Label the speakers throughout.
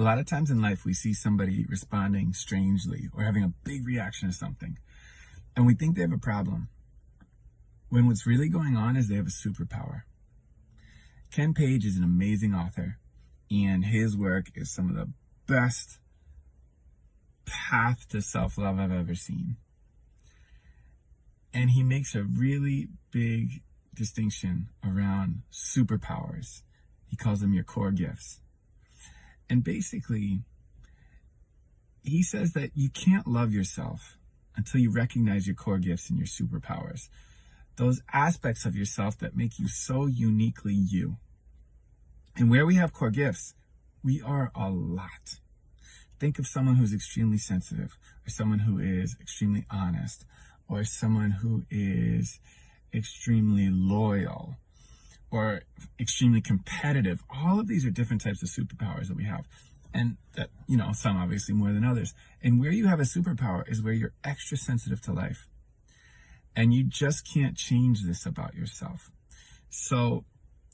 Speaker 1: A lot of times in life, we see somebody responding strangely or having a big reaction to something, and we think they have a problem, when what's really going on is they have a superpower. Ken Page is an amazing author, and his work is some of the best path to self-love I've ever seen. And he makes a really big distinction around superpowers. He calls them your core gifts. And basically, he says that you can't love yourself until you recognize your core gifts and your superpowers. Those aspects of yourself that make you so uniquely you. And where we have core gifts, we are a lot. Think of someone who's extremely sensitive, or someone who is extremely honest, or someone who is extremely loyal, or extremely competitive. All of these are different types of superpowers that we have. And that, some obviously more than others. And where you have a superpower is where you're extra sensitive to life. And you just can't change this about yourself. So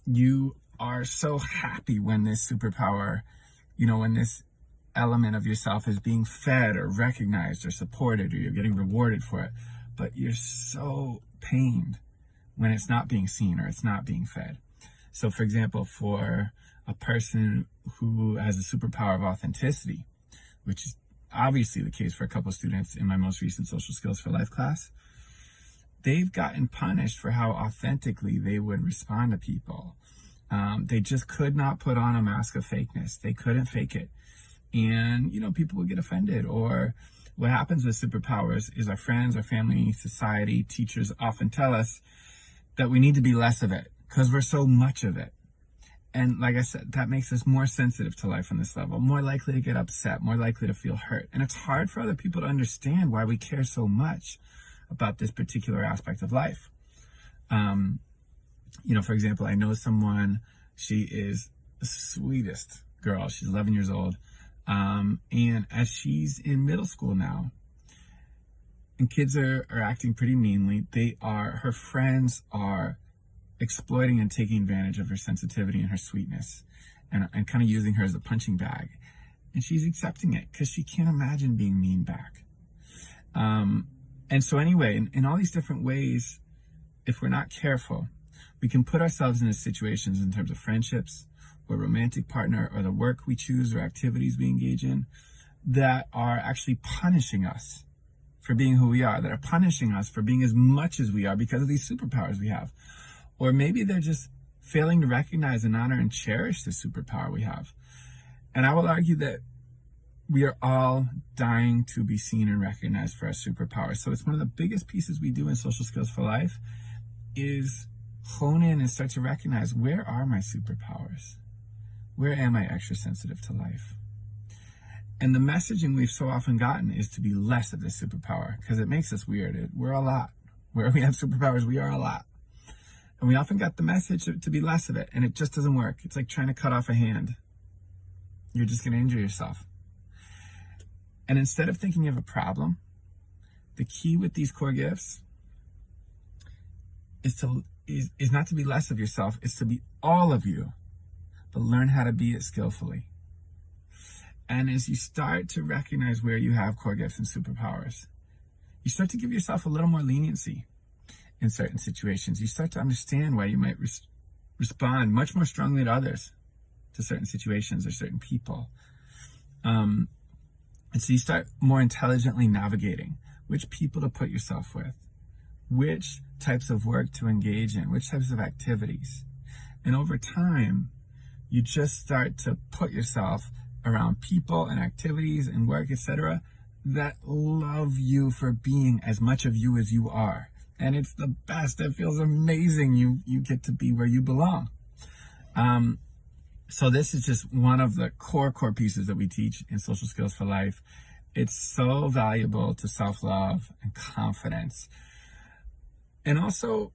Speaker 1: you are so happy when this superpower, when this element of yourself is being fed or recognized or supported, or you're getting rewarded for it. But you're so pained when it's not being seen or it's not being fed. So for example, for a person who has a superpower of authenticity, which is obviously the case for a couple of students in my most recent Social Skills for Life class, they've gotten punished for how authentically they would respond to people. They just could not put on a mask of fakeness. They couldn't fake it. And, people would get offended. Or what happens with superpowers is our friends, our family, society, teachers often tell us that we need to be less of it because we're so much of it. And like I said, that makes us more sensitive to life on this level, more likely to get upset, more likely to feel hurt. And it's hard for other people to understand why we care so much about this particular aspect of life. For example, I know someone, she is the sweetest girl. She's 11 years old. And as she's in middle school now, and kids are acting pretty meanly, her friends are exploiting and taking advantage of her sensitivity and her sweetness and kind of using her as a punching bag. And she's accepting it because she can't imagine being mean back. And so anyway, in all these different ways, if we're not careful, we can put ourselves in situations in terms of friendships or romantic partner or the work we choose or activities we engage in that are actually punishing us for being who we are, that are punishing us for being as much as we are because of these superpowers we have. Or maybe they're just failing to recognize and honor and cherish the superpower we have. And I will argue that we are all dying to be seen and recognized for our superpowers. So it's one of the biggest pieces we do in Social Skills for Life is hone in and start to recognize, where are my superpowers? Where am I extra sensitive to life? And the messaging we've so often gotten is to be less of this superpower because it makes us weird. We're a lot. Where we have superpowers, we are a lot. And we often got the message to be less of it, and it just doesn't work. It's like trying to cut off a hand. You're just going to injure yourself. And instead of thinking you have a problem, the key with these core gifts is not to be less of yourself, it's to be all of you, but learn how to be it skillfully. And as you start to recognize where you have core gifts and superpowers, you start to give yourself a little more leniency in certain situations. You start to understand why you might respond much more strongly to others, to certain situations or certain people. And so you start more intelligently navigating which people to put yourself with, which types of work to engage in, which types of activities. And over time, you just start to put yourself around people and activities and work, etc., that love you for being as much of you as you are. And it's the best. It feels amazing. You get to be where you belong. So this is just one of the core pieces that we teach in Social Skills for Life. It's so valuable to self-love and confidence. And also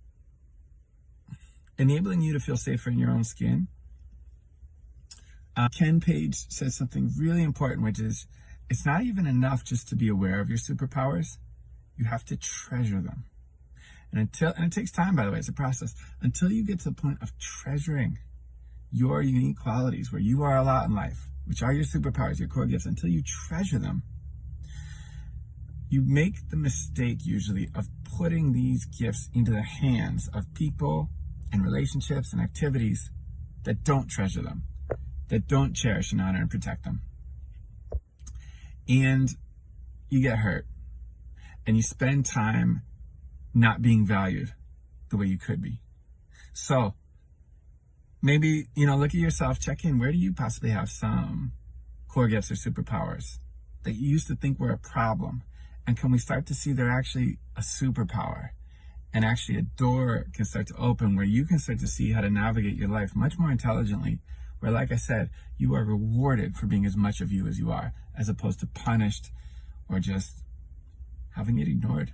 Speaker 1: enabling you to feel safer in your own skin. Ken Page says something really important, which is it's not even enough just to be aware of your superpowers. You have to treasure them. And it takes time, by the way, it's a process, until you get to the point of treasuring your unique qualities where you are a lot in life, which are your superpowers, your core gifts, until you treasure them, you make the mistake usually of putting these gifts into the hands of people and relationships and activities that don't treasure them, that don't cherish and honor and protect them. And you get hurt, and you spend time not being valued the way you could be. So maybe, look at yourself, check in. Where do you possibly have some core gifts or superpowers that you used to think were a problem? And can we start to see they're actually a superpower? And actually a door can start to open where you can start to see how to navigate your life much more intelligently, where, like I said, you are rewarded for being as much of you as you are, as opposed to punished or just having it ignored.